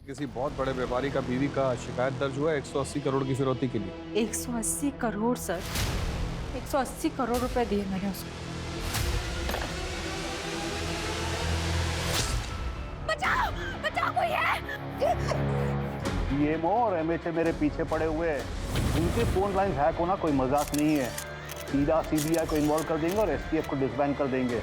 किसी बहुत बड़े व्यापारी का बीवी का शिकायत दर्ज हुआ है 180 करोड़ की फिरौती के लिए। 180 करोड़ सर, 180 करोड़ रुपए दिए मैंने उसको। बचाओ बचाओ, कोई है? डीएमओ और एमएचए मेरे पीछे पड़े हुए हैं। उनके फोन लाइन हैक होना कोई मजाक नहीं है। सीधा सीबीआई को इन्वॉल्व कर देंगे और एसटीएफ को डिसबैंड कर देंगे।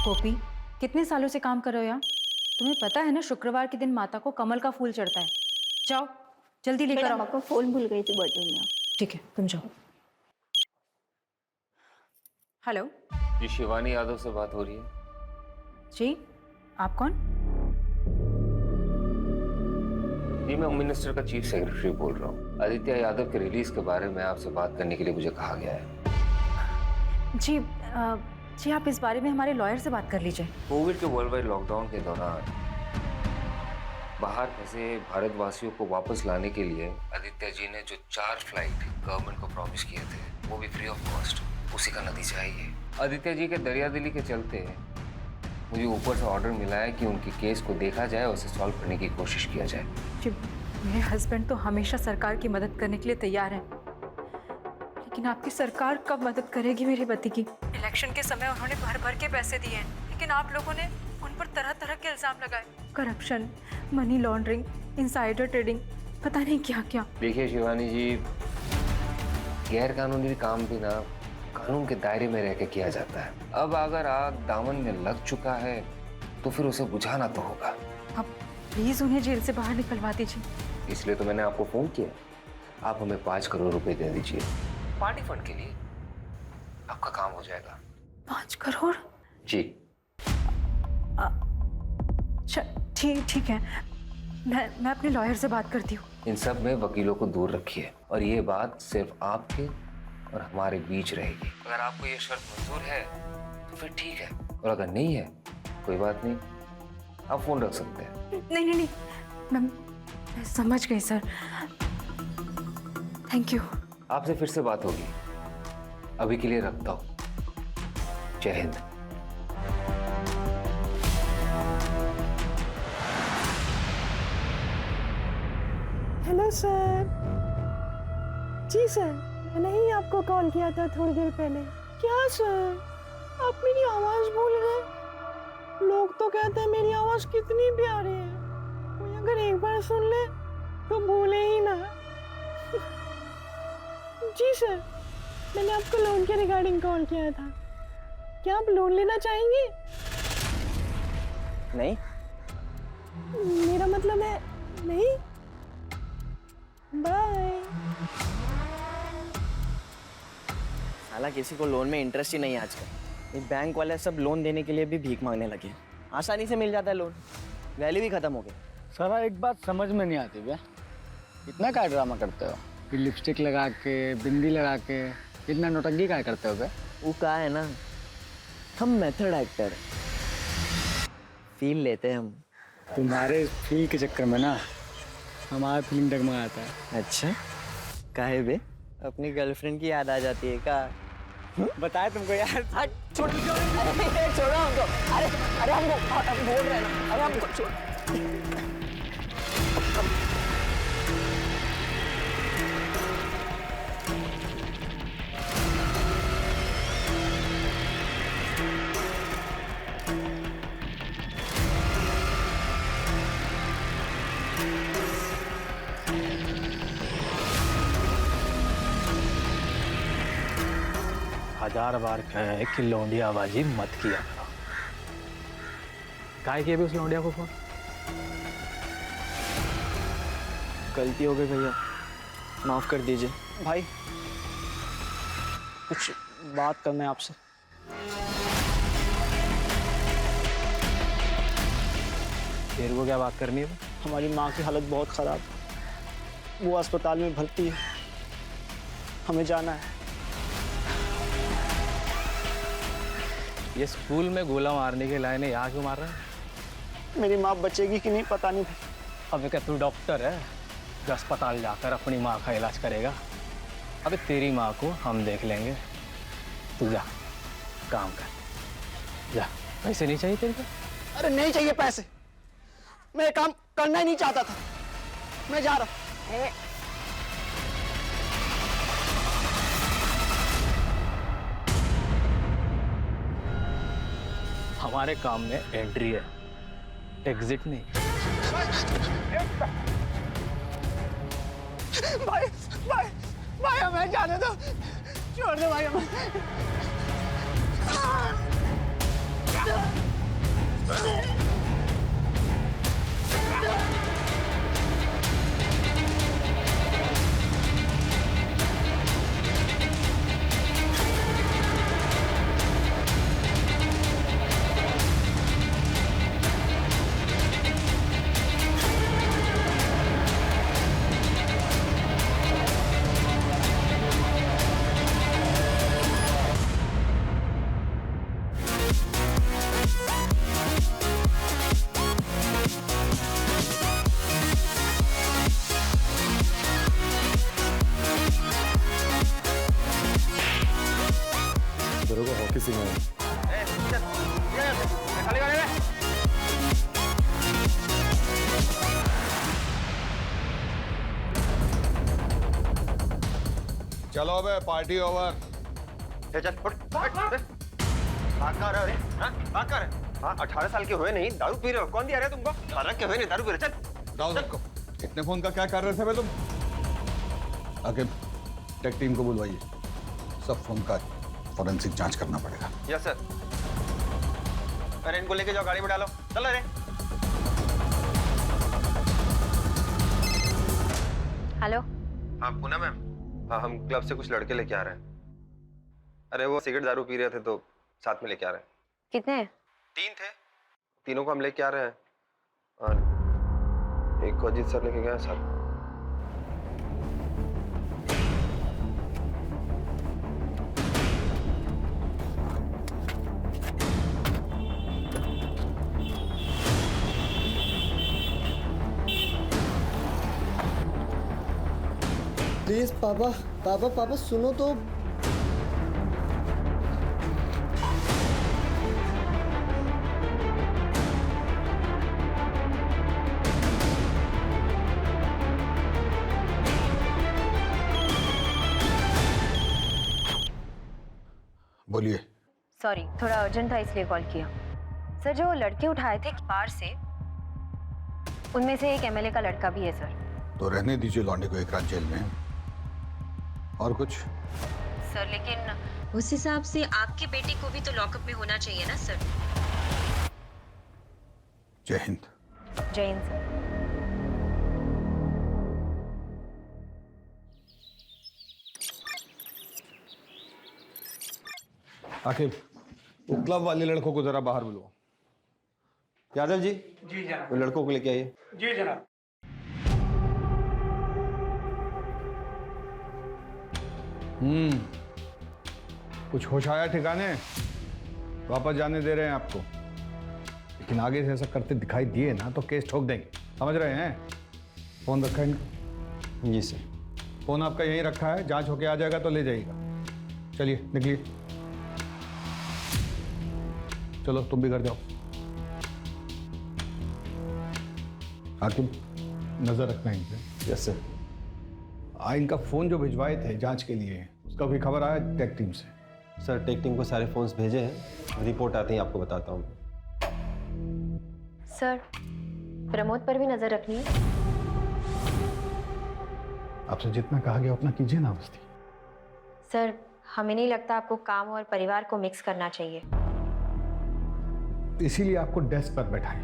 गोपी, कितने सालों से काम कर रहे हो यहाँ? तुम्हें पता है ना, शुक्रवार के दिन माता को कमल का फूल चढ़ता है। जाओ जल्दी लेकर आओ। पापा फोन भूल गई थी बर्थडे में। ठीक है, तुम जाओ। हेलो जी, शिवानी यादव से बात हो रही है? जी, आप कौन? जी, मैं होम मिनिस्टर का चीफ सेक्रेटरी बोल रहा हूँ। आदित्य यादव के रिलीज के बारे में आपसे बात करने के लिए मुझे कहा गया है। जी जी, आप इस बारे में हमारे लॉयर से बात कर लीजिए। कोविड के वर्ल्ड वाइड लॉकडाउन के दौरान बाहर फंसे भारतवासियों को वापस लाने के लिए आदित्य जी ने जो 4 फ्लाइट गवर्नमेंट को प्रॉमिस किए थे, वो भी फ्री ऑफ कॉस्ट, उसी का नतीजा है ये। आदित्य जी के दरियादिली के चलते मुझे ऊपर से ऑर्डर मिला है कि उनके केस को देखा जाए और उसे सॉल्व करने की कोशिश किया जाए। जी, मेरे हस्बैंड तो हमेशा सरकार की मदद करने के लिए तैयार है, लेकिन आपकी सरकार कब मदद करेगी मेरे पति की? इलेक्शन के समय उन्होंने भर भर के पैसे दिए हैं, लेकिन आप लोगों ने उन पर तरह तरह के इल्जाम लगाए। Corruption, money laundering, insider trading, पता नहीं क्या क्या। देखिए शिवानी जी, गैर कानूनी काम भी ना कानून के दायरे में रह के किया जाता है। अब अगर आग दामन में लग चुका है तो फिर उसे बुझाना तो होगा। अब प्लीज उन्हें जेल से बाहर निकलवा दीजिए। इसलिए तो मैंने आपको फोन किया। आप हमें 5 करोड़ रुपए दे दीजिए पार्टी फंड के लिए, आपका काम हो जाएगा। 5 करोड़? जी ठीक है, मैं अपने लॉयर से बात करती हूँ। इन सब में वकीलों को दूर रखिए और ये बात सिर्फ आपके और हमारे बीच रहेगी। अगर आपको ये शर्त मंजूर है तो फिर ठीक है, और अगर नहीं है कोई बात नहीं, आप फोन रख सकते हैं। नहीं, मैं समझ गई सर, थैंक यू। आपसे फिर से बात होगी, अभी के लिए रखता हूँ। जय हिंद। Hello sir. जी सर, मैंने ही आपको कॉल किया था थोड़ी देर पहले। क्या सर, आप मेरी आवाज़ भूल गए? लोग तो कहते हैं मेरी आवाज़ कितनी प्यारी है, कोई अगर एक बार सुन ले तो भूले ही ना। जी सर, मैंने आपको लोन के रिगार्डिंग कॉल किया था। क्या आप लोन लेना चाहेंगे? नहीं। मेरा मतलब है नहीं। बाय। साला किसी को लोन में इंटरेस्ट ही नहीं आजकल। ये बैंक वाले सब लोन देने के लिए भी भीख मांगने लगे। आसानी से मिल जाता है लोन, वैल्यू भी खत्म हो गई। सारा एक बात समझ में नहीं आती भैया, इतना क्या ड्रामा करते हो? फिर लिपस्टिक लगा के, बिंदी लगा के इतना नौटंकी क्या करते हो? वो कहा है ना, हम मेथड एक्टर फील लेते हैं हम। तुम्हारे फील के चक्कर में ना हमारा फीलिंग डगमगाता है। अच्छा, काहे बे? अपनी गर्लफ्रेंड की याद आ जाती है का? बताए तुमको यार। छोड़ो हमको। अरे हमको बोल रहे हैं ना, अरे हमको हजार बार कहे कि लौंडियाबाजी मत किया करो। काहे किया भी उस लौंडिया को फोन? गलती हो गई भैया, माफ कर दीजिए। भाई कुछ बात करना है आपसे। तेरे को क्या बात करनी है? हमारी माँ की हालत बहुत ख़राब है, वो अस्पताल में भर्ती है, हमें जाना है। ये स्कूल में गोला मारने के लायने यहाँ क्यों मार रहा है? मेरी माँ बचेगी कि नहीं पता नहीं भाई। अबे क्या तू डॉक्टर है जो अस्पताल जाकर अपनी माँ का इलाज करेगा? अबे तेरी माँ को हम देख लेंगे, तू जा काम कर, जा। पैसे नहीं चाहिए तेरे को? अरे नहीं चाहिए पैसे, मैं ये काम करना ही नहीं चाहता था, मैं जा रहा हूँ। हमारे काम में एंट्री है, एग्जिट नहीं। भाई भाई भाई हमें जाने दो, छोड़ दो भाई हमें। हॉकी सिंह चलो अबे पार्टी ओवर। चल उठ, भाग कहाँ रहे हो? हाँ, भाग कहाँ रहे? हाँ, 18 साल के हुए नहीं दारू पी रहे हो? कौन दिया रहे तुमको? 18 के हुए नहीं दारू पी रहे? चल दाऊद सबको। इतने फोन का क्या कर रहे थे बे तुम? आगे टेक टीम को बुलवाइए, सब फोन का फॉरेंसिक जांच करना पड़ेगा। Yes sir. अरे इनको लेके जाओ, गाड़ी में डालो, चलो रे। हेलो। हाँ पूनम मैम, हाँ हम क्लब से कुछ लड़के लेके आ रहे हैं। अरे वो सिगरेट दारू पी रहे थे तो साथ में लेके आ रहे हैं। कितने हैं? 3 थे, तीनों को हम लेके आ रहे हैं और एक को अजीत सर लेके गए साथ। प्लीज पापा पापा पापा सुनो तो। बोलिए। सॉरी, थोड़ा अर्जेंट था इसलिए कॉल किया। सर जो लड़के उठाए थे बाहर से, उनमें से एक एमएलए का लड़का भी है सर। तो रहने दीजिए लौंडे को एक रात जेल में। और कुछ? सर लेकिन उस हिसाब से आपके बेटे को भी तो लॉकअप में होना चाहिए ना सर। जय हिंद। जय हिंद सर। आखिर वो क्लब वाले लड़कों को जरा बाहर बुलवाओ। यादव जी। जी जनाब। वो लड़कों को लेके आइए। जी जनाब। कुछ होश आया ठिकाने? वापस जाने दे रहे हैं आपको, लेकिन आगे से ऐसा करते दिखाई दिए ना तो केस ठोक देंगे, समझ रहे हैं? फोन रखा है इनका? जी सर। फोन आपका यहीं रखा है, जांच होके आ जाएगा तो ले जाइएगा। चलिए निकलिए, चलो तुम भी घर जाओ। हाकिम नजर रखना इन पे। Yes sir. इनका फोन जो भिजवाए थे जांच के लिए, उसका कोई खबर आया टेक टीम से? सर टेक टीम को सारे फोन्स भेजे हैं, रिपोर्ट आते ही आपको बताता हूँ। सर प्रमोद पर भी नजर रखनी है। आपसे जितना कहा गया उतना कीजिए ना बस्ती। सर हमें नहीं लगता आपको काम और परिवार को मिक्स करना चाहिए। इसीलिए आपको डेस्क पर बैठाएं।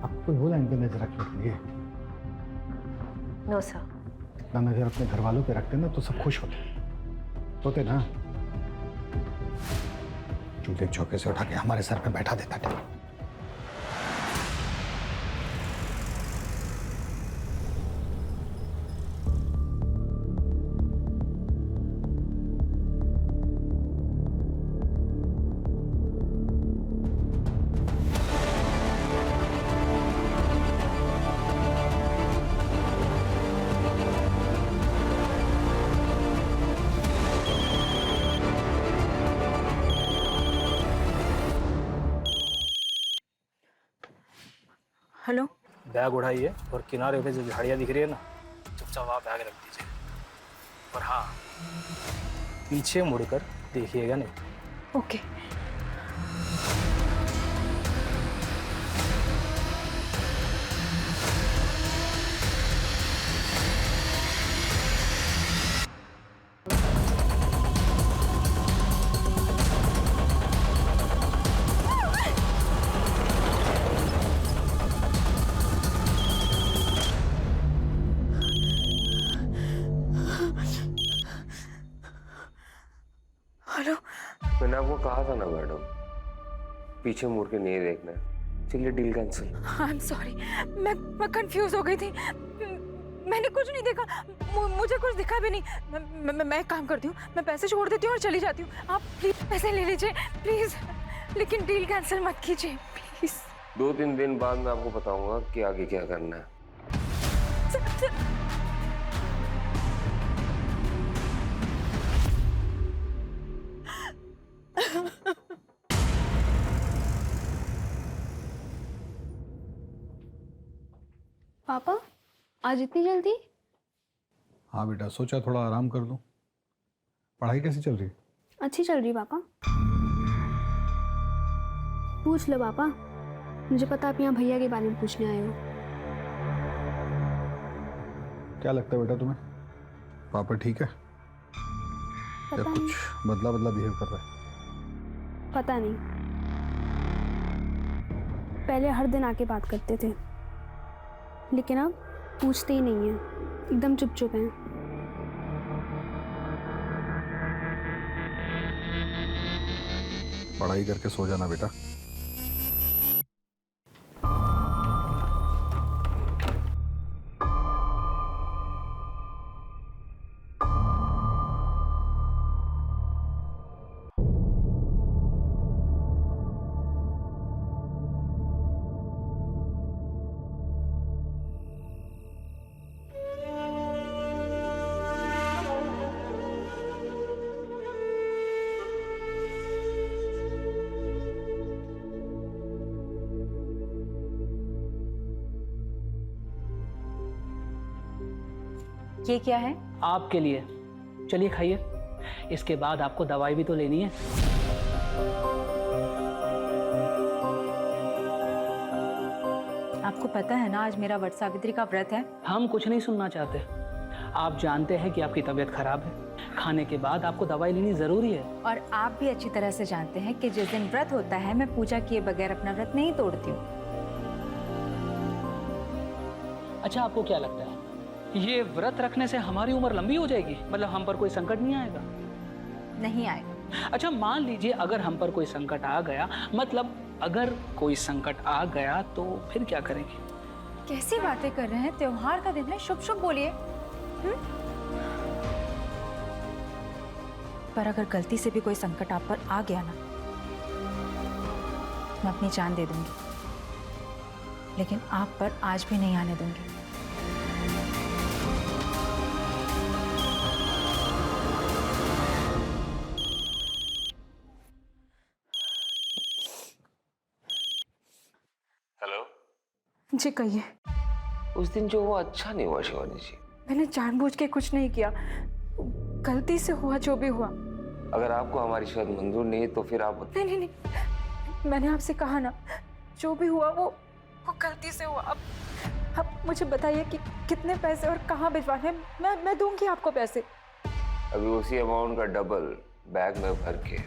आपको कोई बोला इन पे नजर रखने के लिए? No sir. इतना नजर अपने घर वालों पे रखते ना तो सब खुश होते ना। चूल्हे चौके से उठा के हमारे सर पे बैठा देता क्या? हेलो। बैग उठाइए और किनारे पे जो झाड़ियाँ दिख रही है ना, चुपचाप वहाँ बैग रख दीजिए। और हाँ, पीछे मुड़कर देखिएगा नहीं। ओके। हेलो। मैंने आपको कहा था ना मैडम, पीछे मुड़ के नहीं देखना है। चलिए deal cancel. I am sorry, मैं कंफ्यूज हो गई थी। मैंने कुछ नहीं देखा, मुझे कुछ दिखा भी नहीं। मैं एक काम करती हूँ, मैं पैसे छोड़ देती हूँ और चली जाती हूँ। आप प्लीज पैसे ले लीजिए प्लीज, लेकिन डील कैंसिल मत कीजिए प्लीज। 2-3 दिन बाद मैं आपको बताऊंगा कि आगे क्या करना है। पापा आज इतनी जल्दी? हाँ बेटा, सोचा थोड़ा आराम कर दूं। पढ़ाई कैसी चल रही है? अच्छी चल रही पापा। पूछ लो पापा, मुझे पता आप यहाँ भैया के बारे में पूछने आए हो। क्या लगता है बेटा तुम्हें, पापा ठीक है या पता कुछ बदला बदला बिहेव कर रहा है? पता नहीं, पहले हर दिन आके बात करते थे, लेकिन अब पूछते ही नहीं है, एकदम चुप चुप हैं। पढ़ाई करके सो जाना बेटा। ये क्या है? आपके लिए, चलिए खाइए। इसके बाद आपको दवाई भी तो लेनी है। आपको पता है ना आज मेरा वट सावित्री का व्रत है। हम कुछ नहीं सुनना चाहते। आप जानते हैं कि आपकी तबीयत खराब है, खाने के बाद आपको दवाई लेनी जरूरी है। और आप भी अच्छी तरह से जानते हैं कि जिस दिन व्रत होता है मैं पूजा किए बगैर अपना व्रत नहीं तोड़ती हूँ। अच्छा, आपको क्या लगता है ये व्रत रखने से हमारी उम्र लंबी हो जाएगी? मतलब हम पर कोई संकट नहीं आएगा? नहीं आएगा। अच्छा, मान लीजिए अगर हम पर कोई संकट आ गया, मतलब अगर कोई संकट आ गया तो फिर क्या करेंगे? कैसी बातें कर रहे हैं, त्योहार का दिन है, शुभ शुभ बोलिए। पर अगर गलती से भी कोई संकट आप पर आ गया ना, मैं अपनी जान दे दूंगी, लेकिन आप पर आज भी नहीं आने दूंगी। हेलो जी कहिए। उस दिन जो हुआ अच्छा नहीं हुआ शिवानी जी। मैंने जानबूझ के कुछ नहीं किया, गलती से हुआ जो भी हुआ। अगर आपको हमारी शायद मंजूर नहीं तो फिर आप नहीं नहीं नहीं, मैंने आपसे कहा ना, जो भी हुआ वो गलती से हुआ। अब मुझे बताइए कि कितने पैसे और कहाँ भिजवाने हैं। मैं दूंगी आपको पैसे। अभी उसी अमाउंट का डबल बैग में भर के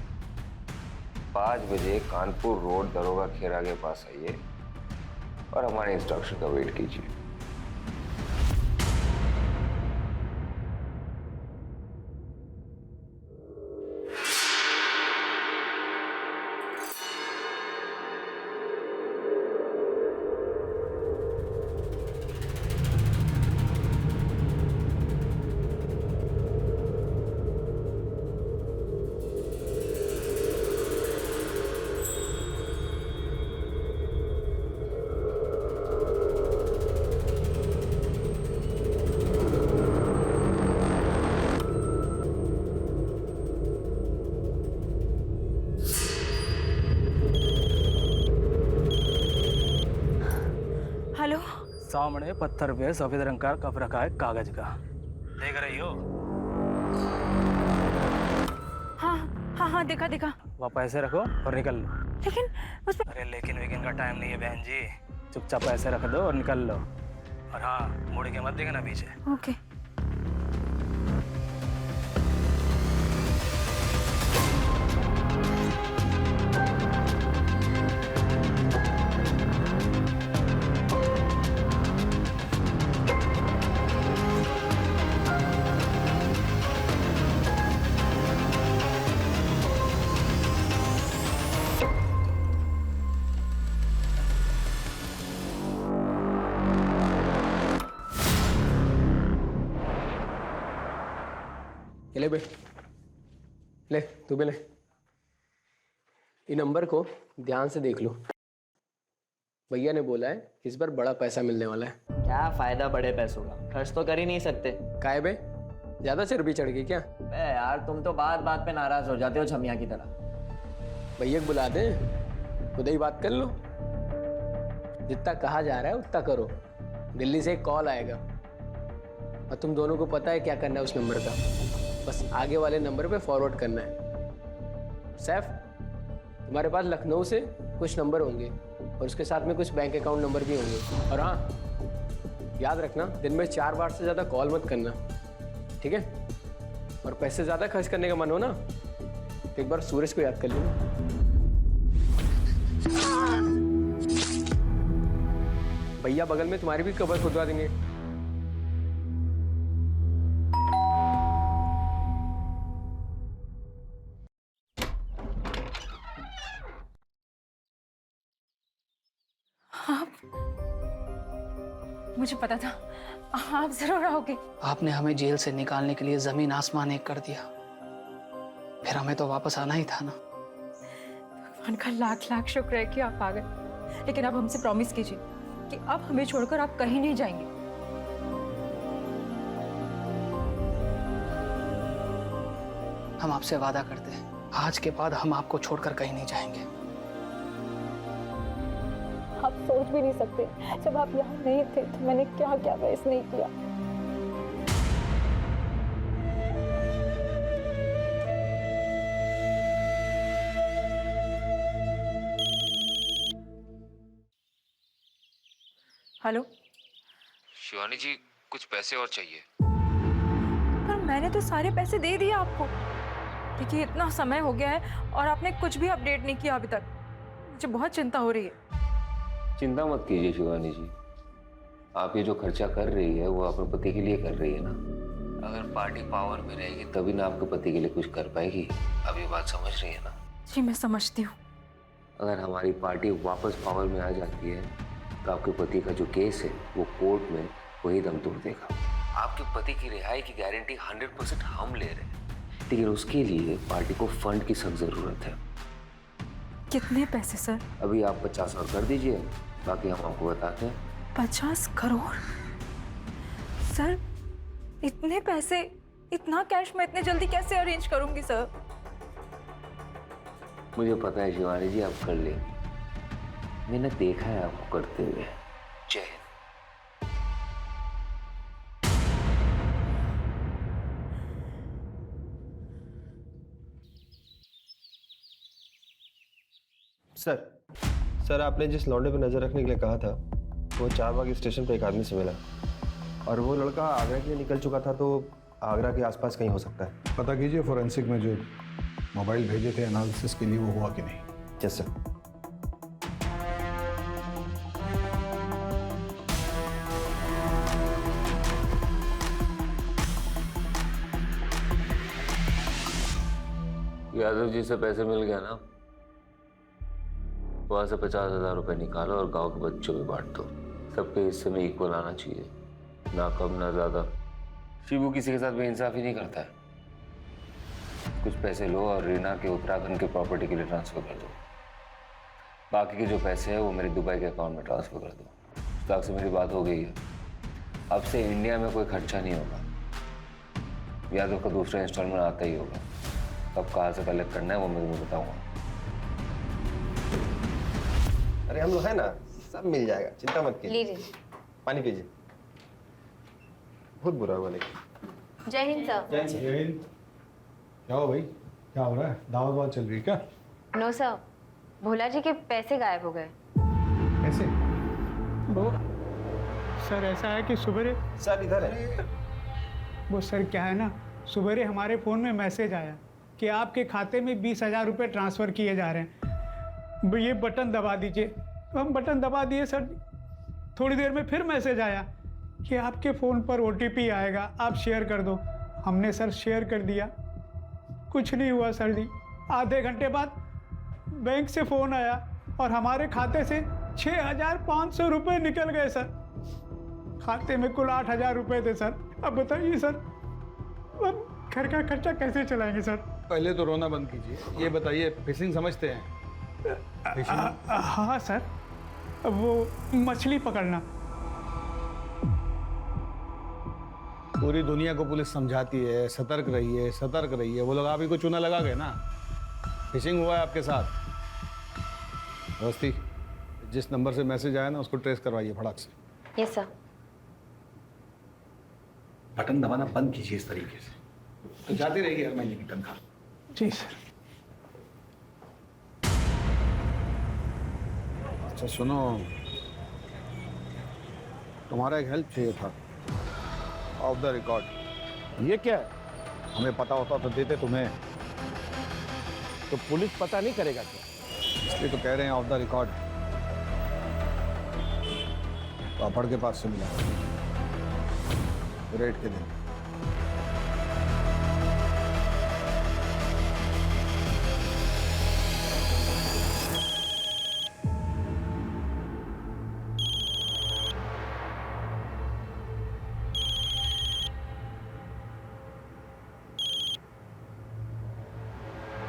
5 बजे कानपुर रोड दरोगा खेरा के पास आइए और हमारे इंस्ट्रक्शन का वेट कीजिए। सामने पत्थर पे सफेद रंग का कप रखा है कागज का, देख रही हो? हाँ हाँ हाँ, देखा देखा। वहाँ पैसे रखो और निकल लो। लेकिन उस पर अरे लेकिन वेकिन का टाइम नहीं है बहन जी, चुपचाप पैसे रख दो और निकल लो। और हाँ, मुड़ के मत देखना पीछे। ओके। ले बे, ले तू भी ले। ये नंबर को ध्यान से देख लो। भैया ने बोला है इस बार बड़ा पैसा मिलने वाला है। क्या फायदा बड़े पैसों का, खर्च तो कर ही नहीं सकते। काहे बे, ज्यादा चर्बी चढ़ गई क्या? बे यार तुम तो बात बात पे नाराज हो जाते हो छमिया की तरह। भैया को बुला दे, खुद ही बात कर लो। जितना कहा जा रहा है उतना करो। दिल्ली से एक कॉल आएगा और तुम दोनों को पता है क्या करना है उस नंबर का। बस आगे वाले नंबर पे फॉरवर्ड करना है। सैफ, तुम्हारे पास लखनऊ से कुछ नंबर होंगे और उसके साथ में कुछ बैंक अकाउंट नंबर भी होंगे। और हाँ, याद रखना दिन में 4 बार से ज़्यादा कॉल मत करना, ठीक है? और पैसे ज़्यादा खर्च करने का मन हो ना तो एक बार सूरज को याद कर लेना। भैया बगल में तुम्हारी भी कबर खुदवा देंगे। मुझे पता था आप जरूर आओगे। आपने हमें जेल से निकालने के लिए जमीन आसमान एक कर दिया, फिर हमें तो वापस आना ही था ना। भगवान का लाख लाख शुक्र है कि आप आ गए। लेकिन अब हमसे प्रॉमिस कीजिए कि अब हमें छोड़कर आप कहीं नहीं जाएंगे। हम आपसे वादा करते हैं, आज के बाद हम आपको छोड़कर कहीं नहीं जाएंगे। आप सोच भी नहीं सकते, जब आप यहाँ नहीं थे तो मैंने क्या क्या फेस नहीं किया। हेलो शिवानी जी, कुछ पैसे और चाहिए। पर मैंने तो सारे पैसे दे दिए आपको। देखिए इतना समय हो गया है और आपने कुछ भी अपडेट नहीं किया अभी तक। मुझे बहुत चिंता हो रही है। चिंता मत कीजिए शिवानी जी, आप ये जो खर्चा कर रही है वो अपने पति के लिए कर रही है ना। अगर पार्टी पावर में रहेगी तभी ना आपके पति के लिए कुछ कर पाएगी। अब ये बात समझ रही है ना? जी मैं समझती हूँ। अगर हमारी पार्टी वापस पावर में आ जाती है तो आपके पति का जो केस है वो कोर्ट में वही दम तोड़ देगा। आपके पति की रिहाई की गारंटी 100% हम ले रहे हैं, लेकिन उसके लिए पार्टी को फंड की सख्त जरूरत है। कितने पैसे सर? अभी आप 50 और कर दीजिए, बाकी हम आपको बताते हैं। 50 करोड़? सर इतने पैसे, इतना कैश मैं इतने जल्दी कैसे अरेंज करूंगी सर? मुझे पता है शिवानी जी, आप कर लेंगे। मैंने देखा है आपको करते हुए। जय हिंद। सर आपने जिस लौंडे पर नजर रखने के लिए कहा था वो चारबाग स्टेशन पर एक आदमी से मिला और वो लड़का आगरा के लिए निकल चुका था, तो आगरा के आसपास कहीं हो सकता है। पता कीजिए फोरेंसिक में जो मोबाइल भेजे थे एनालिसिस के लिए वो हुआ कि नहीं। Yes sir. यादव जी से पैसे मिल गया ना, वहां से 50,000 रुपए निकालो और गांव के बच्चों में बांट दो। सबके हिस्से में इक्वल आना चाहिए, ना कम ना ज्यादा। शिबू किसी के साथ बेइंसाफी नहीं करता है। कुछ पैसे लो और रीना के उत्तराखंड के प्रॉपर्टी के लिए ट्रांसफर कर दो। बाकी के जो पैसे हैं वो मेरे दुबई के अकाउंट में ट्रांसफर कर दो। स्टॉक से मेरी बात हो गई है, अब से इंडिया में कोई खर्चा नहीं होगा। यादव का दूसरा इंस्टॉलमेंट आता ही होगा। कब कहाँ से कलेक्ट करना है वो मैं तुम्हें बताऊंगा। अरे हम लोग है ना, सब मिल जाएगा, चिंता मत कीजिए। लीजिए। पानी पीजिए। बहुत बुरा हुआ लेकिन। जय हिंद सर। जय हिंद। क्या हो भाई, क्या हो रहा है? दावत वावत चल रही है क्या? नो सर, भोला जी के पैसे गायब हो गए। कैसे? वो सर ऐसा है कि सुबह सर इधर है। वो सर क्या है ना, सुबह हमारे फ़ोन में मैसेज आया कि आपके खाते में 20,000 रुपये ट्रांसफ़र किए जा रहे हैं, ये बटन दबा दीजिए। हम बटन दबा दिए सर, थोड़ी देर में फिर मैसेज आया कि आपके फ़ोन पर OTP आएगा, आप शेयर कर दो। हमने सर शेयर कर दिया, कुछ नहीं हुआ सर जी। आधे घंटे बाद बैंक से फ़ोन आया और हमारे खाते से 6,500 रुपये निकल गए सर। खाते में कुल 8,000 रुपये थे सर। अब बताइए सर, अब घर का खर्चा कैसे चलाएंगे सर? पहले तो रोना बंद कीजिए। ये बताइए, फिशिंग समझते हैं? फिशिंग? हाँ सर, वो मछली पकड़ना। पूरी दुनिया को पुलिस समझाती है सतर्क रहिए, सतर्क रहिए। वो लोग आप ही को चूना लगा गए ना। फिशिंग हुआ है आपके साथ। अवस्थी, जिस नंबर से मैसेज आया ना उसको ट्रेस करवाइए फटाक से। Yes sir. बटन दबाना बंद कीजिए इस तरीके से, तो जाती रहेगी हर महीने की तनख्वाह। जी सर। अच्छा सुनो, तुम्हारा एक हेल्प चाहिए था, ऑफ द रिकॉर्ड। ये क्या है? हमें पता होता तो देते तुम्हें। तो पुलिस पता नहीं करेगा क्या? इसलिए तो कह रहे हैं ऑफ द रिकॉर्ड। पापड़ के पास से मिला, रेट के दिन।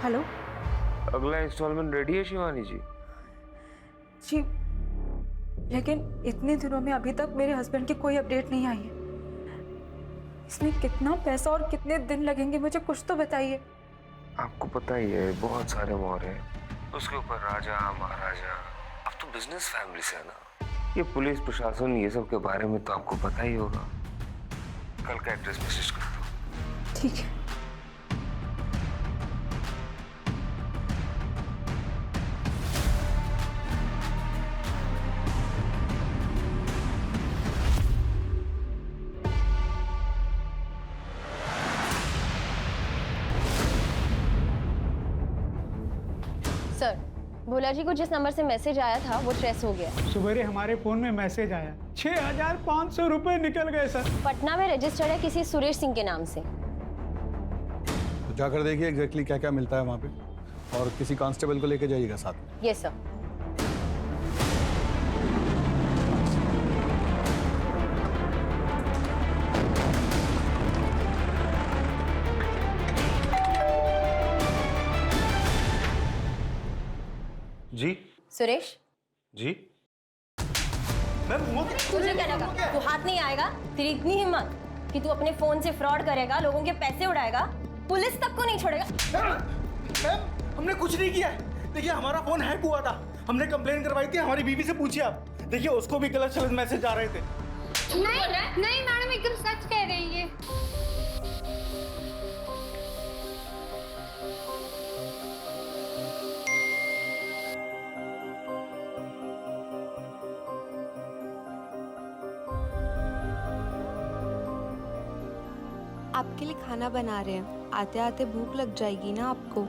हेलो अगला इंस्टॉलमेंट रेडी है शिवानी जी? जी, लेकिन इतने दिनों में अभी तक मेरे हस्बैंड की कोई अपडेट नहीं आई है। इसमें कितना पैसा और कितने दिन लगेंगे, मुझे कुछ तो बताइए। आपको पता ही है बहुत सारे मोर हैं, उसके ऊपर राजा महाराजा। अब तो बिजनेस फैमिली से है ना, ये पुलिस प्रशासन ये सब के बारे में तो आपको पता ही होगा। कल का एड्रेस मैसेज कर दो। ठीक है। सर, भोला जी को जिस नंबर से मैसेज आया था वो ट्रेस हो गया। सुबह हमारे फ़ोन में मैसेज आया, 6,500 रुपये निकल गए सर। पटना में रजिस्टर्ड है किसी सुरेश सिंह के नाम से। तो जाकर देखिए एग्जैक्टली क्या क्या मिलता है वहाँ पे, और किसी कांस्टेबल को लेके जाइएगा साथ में। Yes sir. जी सुरेश जी। तुझे क्या लगा तू हाथ नहीं आएगा? तेरी इतनी हिम्मत कि तू अपने फोन से फ्रॉड करेगा, लोगों के पैसे उड़ाएगा, पुलिस तक को नहीं छोड़ेगा। मैम हमने कुछ नहीं किया है। देखिए हमारा फोन हैक हुआ था, हमने कंप्लेन करवाई थी। हमारी बीवी से पूछिए आप, देखिए उसको भी गलत सलत मैसेज आ रहे थे। नहीं मैडम, एकदम सच कह रही है। आपके लिए खाना बना रहे हैं, आते आते भूख लग जाएगी ना आपको।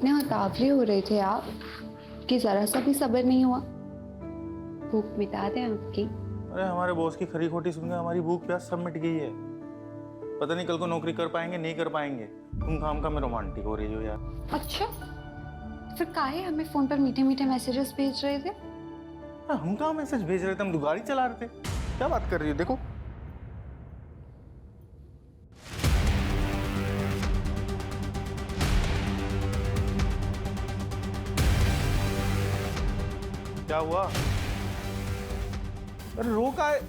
इतने उतावले हो रहे थे आप कि जरा सा भी सब्र नहीं हुआ। भूख मिटा दें आपकी। अरे हमारे बॉस की खरी खोटी सुनकर हमारी भूख प्यास सब मिट गई है। पता नहीं कल को नौकरी कर पाएंगे नहीं कर पाएंगे। तुम काम का में रोमांटिक हो रही हो यार। अच्छा, फिर काहे हमें फोन पर मीठे मीठे मैसेजेस भेज रहे थे? हम कहाँ मैसेज भेज रहे थे, हम तो गाड़ी चला रहे थे। क्या बात कर रही हो? देखो क्या हुआ? अरे रो का है?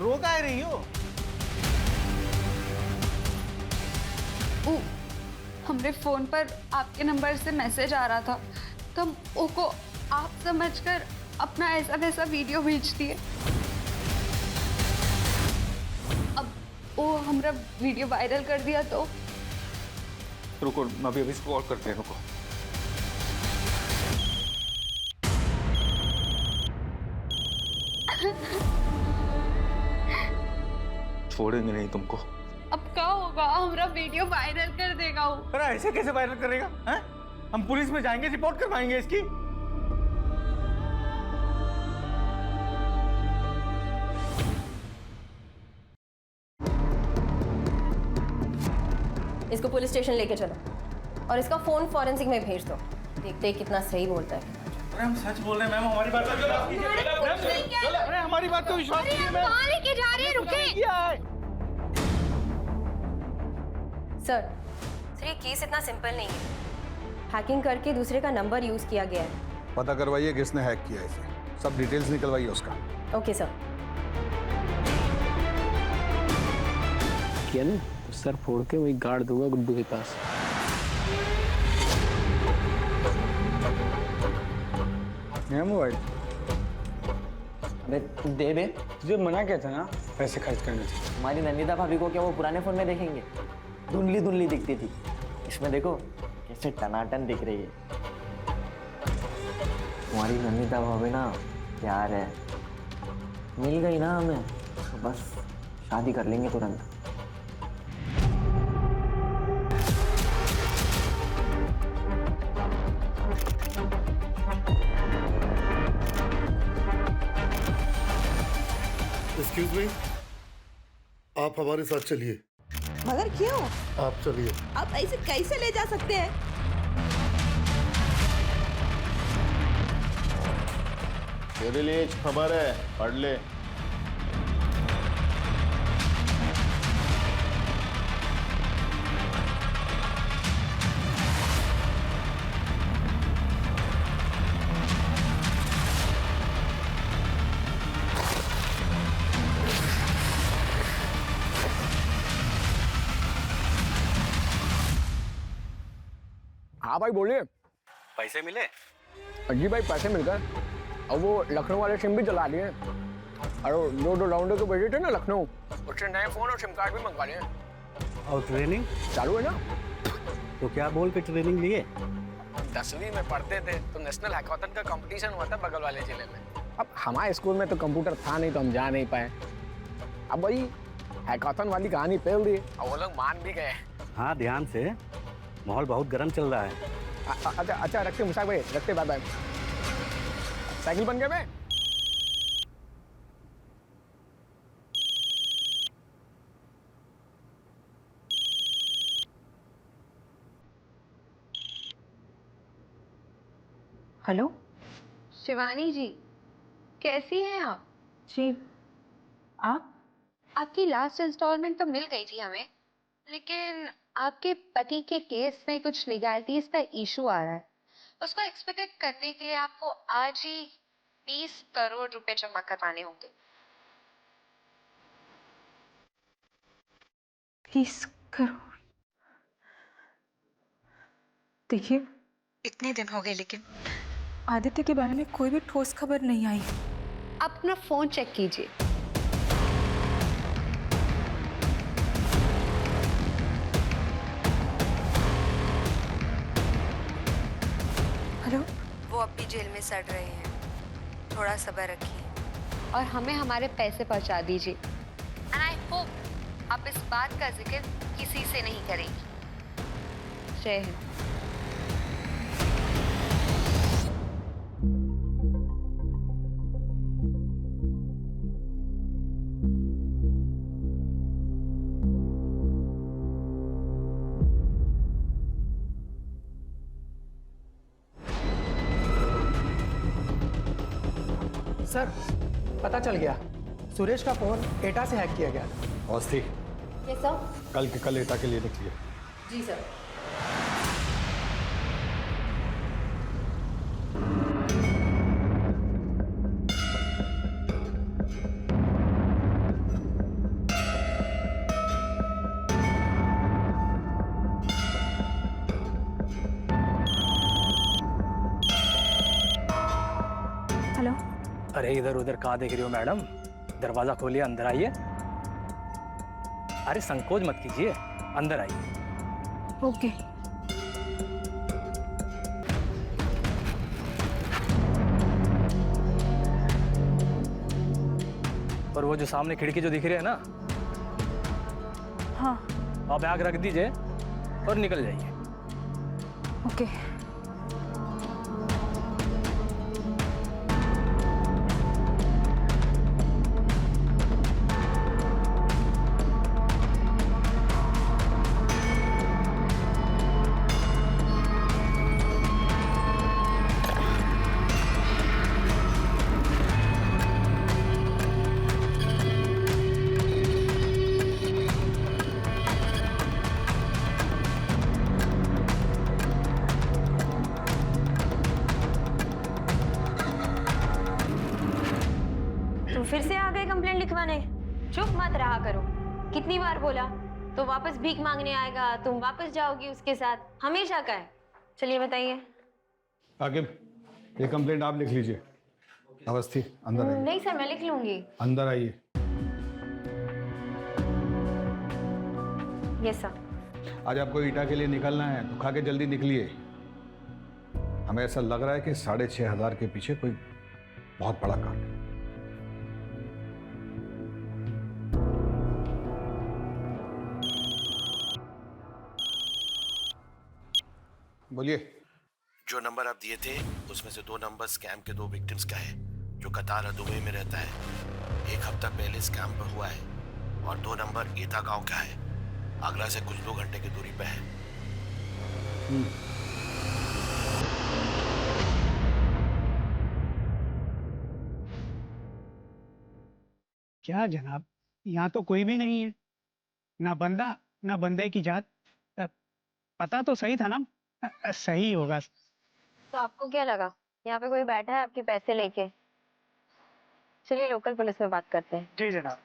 रो का है रही हो? हमरे फोन पर आपके नंबर से मैसेज आ रहा था तो हम को आप समझकर अपना ऐसा वैसा वीडियो भेज दिए। अब वो हमारा वीडियो वायरल कर दिया तो रुको, मैं अभी कॉल करते हैं। रुको, छोड़ेंगे नहीं तुमको। अब क्या होगा? हमारा वीडियो वायरल कर देगा वो। अरे ऐसे कैसे वायरल करेगा? हैं? हम पुलिस में जाएंगे, रिपोर्ट करवाएंगे इसकी। इसको पुलिस स्टेशन लेके चलो और इसका फोन फॉरेंसिक में भेज दो। देखते हैं कितना सही बोलता है। अरे हम सच बोल रहे हैं मैम, हमारी बात का विश्वास कीजिए। अरे हमारी बात का विश्वास कीजिए मैम। कहाँ लेके जा रहे हैं? रुके सर, ये केस इतना सिंपल नहीं है। हैकिंग करके दूसरे का नंबर यूज किया गया है। पता करवाइए किसने हैक किया इसे, सब डिटेल्स निकलवाइए उसका। Okay sir. किया ना तो सर फोड़ के वही गाड़ दूंगा गुड्डू के पास। मोबाइल अबे दे बे। तुझे मना किया था ना पैसे खर्च करने से। हमारी नंदिता भाभी को क्या वो पुराने फोन में देखेंगे? धुंधली धुंधली दिखती थी, इसमें देखो कैसे टनाटन दिख रही है। तुम्हारी नंदिता भाभी ना प्यार है, मिल गई ना हमें तो बस शादी कर लेंगे तुरंत। एक्सक्यूज मी, आप हमारे साथ चलिए। मगर क्यों? आप चलिए। आप ऐसे कैसे ले जा सकते हैं? तेरे लिए खबर है, पढ़ ले। हाँ भाई बोलिए। पैसे मिले? जी भाई पैसे मिल गए। अब वो लखनऊ वाले सिम भी चला लिए और दो राउंडर को भेजे थे ना लखनऊ, उससे नए फोन और सिम कार्ड भी मंगवा लिए। और ट्रेनिंग चालू है ना? तो क्या बोल के ट्रेनिंग लिए? 10वीं में पढ़ते थे तो नेशनल हैकाथन का कंपटीशन हुआ था बगल वाले जिले में। अब हमारे स्कूल में तो कंप्यूटर था नहीं तो हम जा नहीं पाए। अब वही हैकाथन वाली कहानी फैल दी और वो लोग मान भी गए। हाँ ध्यान से, माहौल बहुत गर्म चल रहा है। अच्छा अच्छा रखते मुसाक भाई, रखते। Bye bye. साइकिल बन गए मैं। हेलो शिवानी जी, कैसी हैं आप? जी, आप? आपकी लास्ट इंस्टॉलमेंट तो मिल गई थी हमें, लेकिन आपके पति के केस में कुछ लीगैलिटीज का इशू आ रहा है। उसको एक्सपेक्ट करने के लिए आपको आज ही 20 करोड़ रुपए जमा करवाने होंगे। 20 करोड़? देखिए, इतने दिन हो गए लेकिन आदित्य के बारे में कोई भी ठोस खबर नहीं आई। आप अपना फोन चेक कीजिए। हेलो? वो अब भी जेल में सड़ रहे हैं, थोड़ा सब्र रखिए और हमें हमारे पैसे पहुंचा दीजिए। एंड आई होप आप इस बात का जिक्र किसी से नहीं करेंगी। जय हिंद। सर पता चल गया, सुरेश का फोन एटा से हैक किया गया। Awasthi, yes sir. कल के कल एटा के लिए निकलिए। जी सर। हेलो। अरे इधर उधर कहाँ देख रही हो मैडम? दरवाजा खोलिए, अंदर आइए। अरे संकोच मत कीजिए, अंदर आइए। ओके। और वो जो सामने खिड़की जो दिख रही है ना, हाँ। आप बैग रख दीजिए और निकल जाइए। ओके। फिर से आ गए कंप्लेंट लिखवाने? चुप मत रहा करो। कितनी बार बोला? तो वापस भीख मांगने आएगा, तुम वापस जाओगी उसके साथ, हमेशा का है। चलिए बताइए। आकिब, ये कंप्लेंट आप लिख लीजिए। अवस्थी, अंदर आइए। नहीं सर, मैं लिख लूंगी। अंदर आइए। Yes sir. आज आपको ईटा के लिए निकलना है तो खा के जल्दी निकलिए। हमें ऐसा लग रहा है कि 6,500 के पीछे कोई बहुत बड़ा काम है। बोलिए। जो नंबर आप दिए थे उसमें से 2 नंबर स्कैम के 2 विक्टिम्स का है, जो कतार और दुबई में रहता है। 1 हफ्ता पहले स्कैम पर हुआ है और 2 नंबर ईटा गांव का है, आगरा से कुछ 2 घंटे की दूरी पे है। क्या जनाब, यहाँ तो कोई भी नहीं है, ना बंदा ना बंदे की जात। पता तो सही था ना? सही होगा। तो आपको क्या लगा यहाँ पे कोई बैठा है आपके पैसे लेके? चलिए लोकल पुलिस में बात करते हैं। जी जनाब।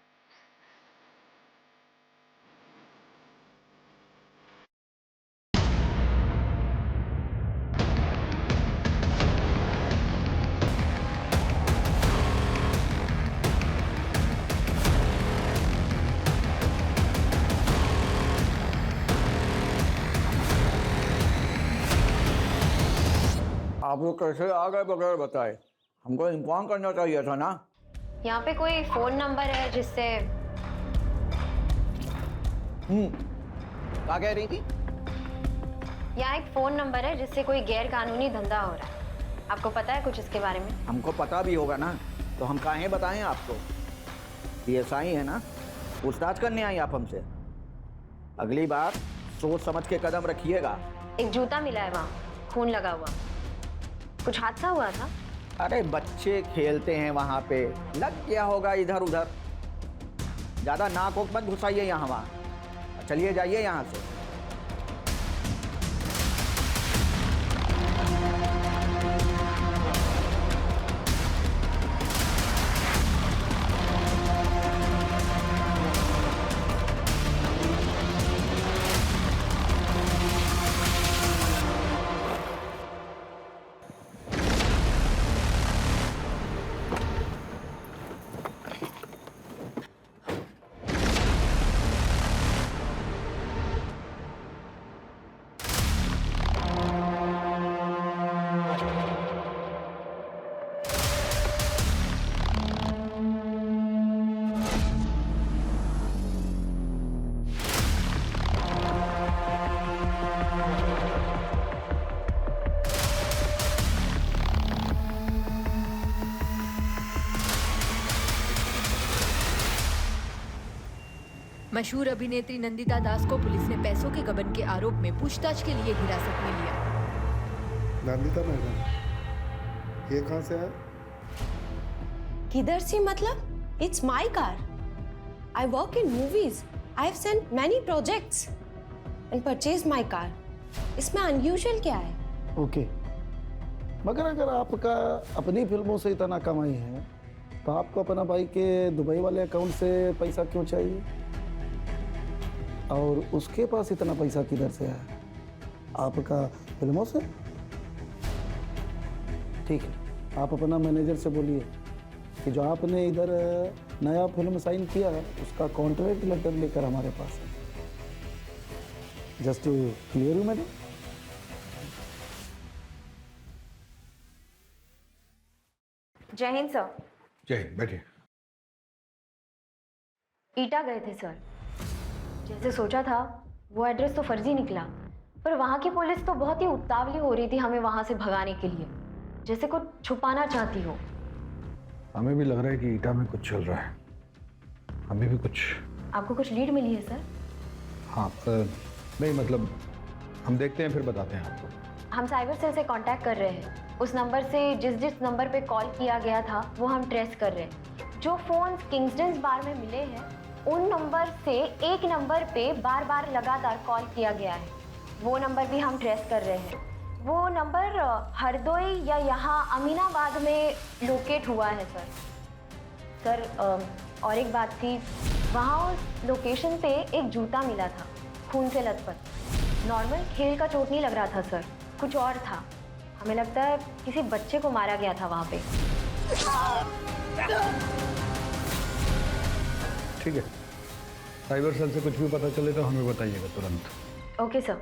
आप लोग कैसे आ गए बगैर बताए? हमको इन्फॉर्म करना चाहिए था ना। यहाँ पे कोई फोन नंबर है जिससे? क्या कह रही थी? यहाँ एक फोन नंबर है जिससे कोई गैर कानूनी धंधा हो रहा है। आपको पता है कुछ इसके बारे में? हमको पता भी होगा ना, तो हम काहे बताएं आपको? PSI है ना, पूछताछ करने आई आप हमसे। अगली बार सोच समझ के कदम रखिएगा। एक जूता मिला है वहाँ, खून लगा हुआ। कुछ हादसा हुआ था? अरे बच्चे खेलते हैं वहाँ पे, लग गया होगा इधर उधर। ज्यादा नाक वोक मत घुसाइए यहाँ वहाँ। चलिए जाइए यहाँ से। मशहूर अभिनेत्री नंदिता दास को पुलिस ने पैसों के गबन के आरोप में पूछताछ के लिए हिरासत में लिया। नंदिता मैडम, ये कहाँ से है? किधर से मतलब? It's my car. I work in movies. I have sent many projects and purchase my car. इसमें अनयूजुअल क्या है? ओके, मगर अगर आपका अपनी फिल्मों से इतना कमाई है तो आपको अपना भाई के दुबई वाले अकाउंट से पैसा क्यों चाहिए? और उसके पास इतना पैसा किधर से है? आपका फिल्मों से? ठीक है, आप अपना मैनेजर से बोलिए कि जो आपने इधर नया फिल्म साइन किया है उसका कॉन्ट्रैक्ट लेटर लेकर हमारे पास है. Just to clear you madam. जय हिंद सर. जय हिंद, बैठिए. ईटा गए थे सर. जैसे सोचा था वो एड्रेस तो फर्जी निकला, पर वहाँ की पुलिस तो बहुत ही उतावली हो रही थी हमें वहाँ से भगाने के लिए, जैसे कुछ छुपाना चाहती हो. हमें भी लग रहा है कि ईटा में कुछ चल रहा है. हमें भी कुछ. आपको कुछ लीड मिली है सर? हाँ, नहीं मतलब हम देखते हैं फिर बताते हैं आपको. हम साइबर सेल से कांटेक्ट कर रहे हैं. उस नंबर से जिस नंबर पे कॉल किया गया था वो हम ट्रेस कर रहे हैं. जो फ़ोन किंग्सटन बार में मिले हैं उन नंबर से एक नंबर पे बार बार लगातार कॉल किया गया है. वो नंबर भी हम ट्रेस कर रहे हैं. वो नंबर हरदोई या यहाँ अमीनाबाद में लोकेट हुआ है सर. सर और एक बात थी, वहाँ उस लोकेशन पे एक जूता मिला था खून से लथपथ. नॉर्मल खेल का चोट नहीं लग रहा था सर, कुछ और था. हमें लगता है किसी बच्चे को मारा गया था वहाँ पे. ठीक है, साइबर सेल से कुछ भी पता चले तो हमें बताइएगा तुरंत. Okay sir.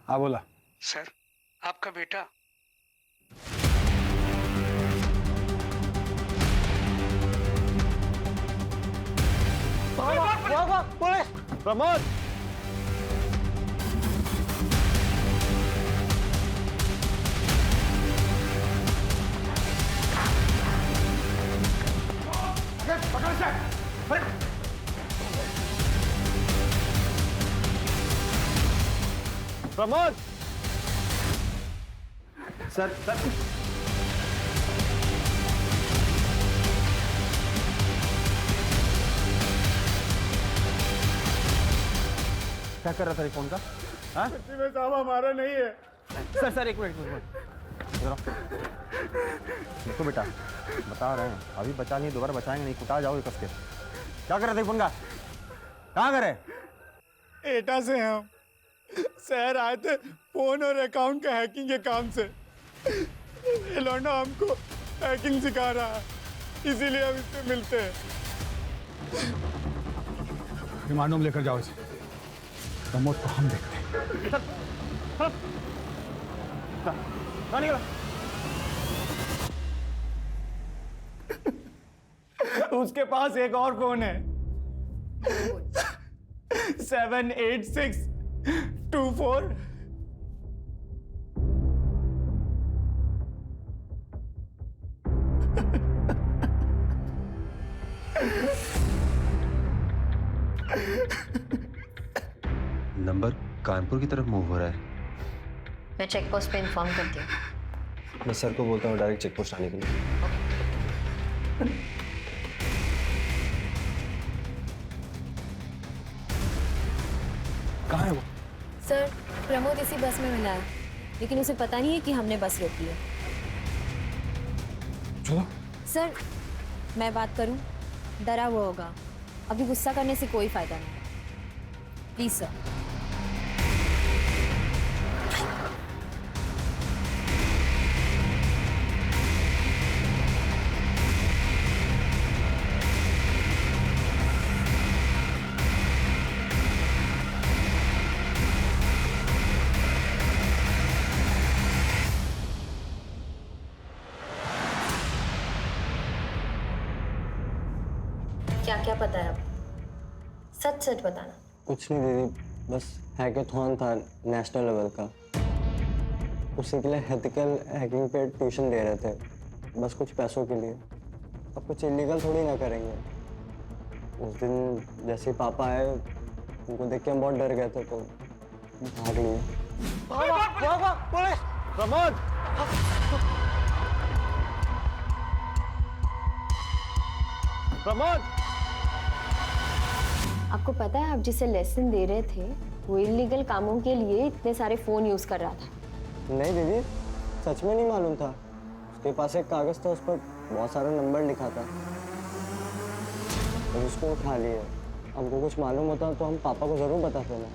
हाँ बोला. सर, आपका बेटा प्रमोद, पकड़ से. प्रमोद. सर क्या कर रहा था फोन का? हाँ में साहब हमारा नहीं है. सर एक मिनट. देखो बेटा, बता रहे हैं अभी बचा नहीं, दोबारा बचाएंगे नहीं, कुटा जाओगे कस के. क्या कर रहे थे फोन का? कहाँ करे? एटा से हम शहर आए थे फोन और अकाउंट का हैकिंग के काम से. ये लौंडा हमको हैकिंग सिखा रहा है, इसीलिए हम इससे मिलते हैं. रिमांड में लेकर जाओ इसे. प्रमोद को हम देखते हैं. उसके पास एक और फोन है 78624. नंबर कानपुर की तरफ मूव हो रहा है. मैं चेक पोस्ट पे इन्फॉर्म करती हूँ. मैं सर को बोलता हूँ डायरेक्ट चेक पोस्ट आने के लिए. कहाँ है वो? सर प्रमोद इसी बस में मिला है, लेकिन उसे पता नहीं है कि हमने बस रोकी है. चलो. सर मैं बात करूं, डरा हुआ होगा. अभी गुस्सा करने से कोई फायदा नहीं. Please sir. क्या क्या पता है आपको? सच सच बताना. कुछ नहीं दीदी, बस हैकेथॉन था नेशनल लेवल का, उसी के लिए एथिकल हैकिंग पे ट्यूशन दे रहे थे, बस कुछ पैसों के लिए. अब कुछ इलीगल थोड़ी ना करेंगे. उस दिन जैसे पापा आए तुमको देख के हम बहुत डर गए थे तो भाग लिए। पुलिस! प्रमोद! प्रमोद! आपको पता है आप जिसे लेसन दे रहे थे वो इलीगल कामों के लिए इतने सारे फोन यूज कर रहा था। नहीं दीदी, सच में नहीं मालूम था। उसके पास एक कागज था, उस पर बहुत सारा नंबर लिखा था और उसको उठा लिए। हमको कुछ मालूम होता तो हम पापा को जरूर बताते ना।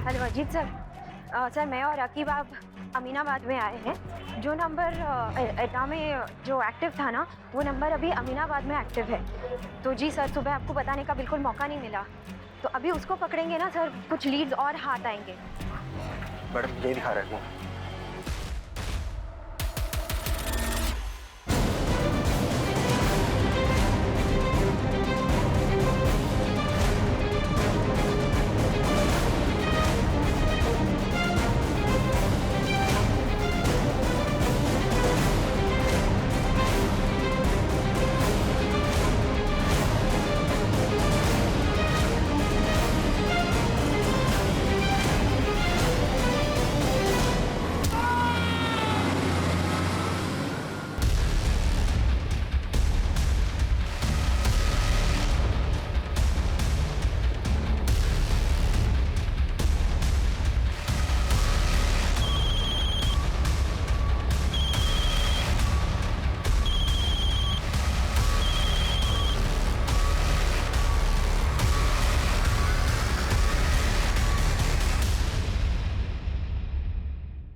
Hello Ajit sir. सर मैं और रकीब आप अमीनाबाद में आए हैं। जो नंबर एटा में जो एक्टिव था ना, वो नंबर अभी अमीनाबाद में एक्टिव है। तो जी सर, सुबह आपको बताने का बिल्कुल मौका नहीं मिला, तो अभी उसको पकड़ेंगे ना सर, कुछ लीड्स और हाथ आएंगे। मैडम ये दिखा रहे हैं।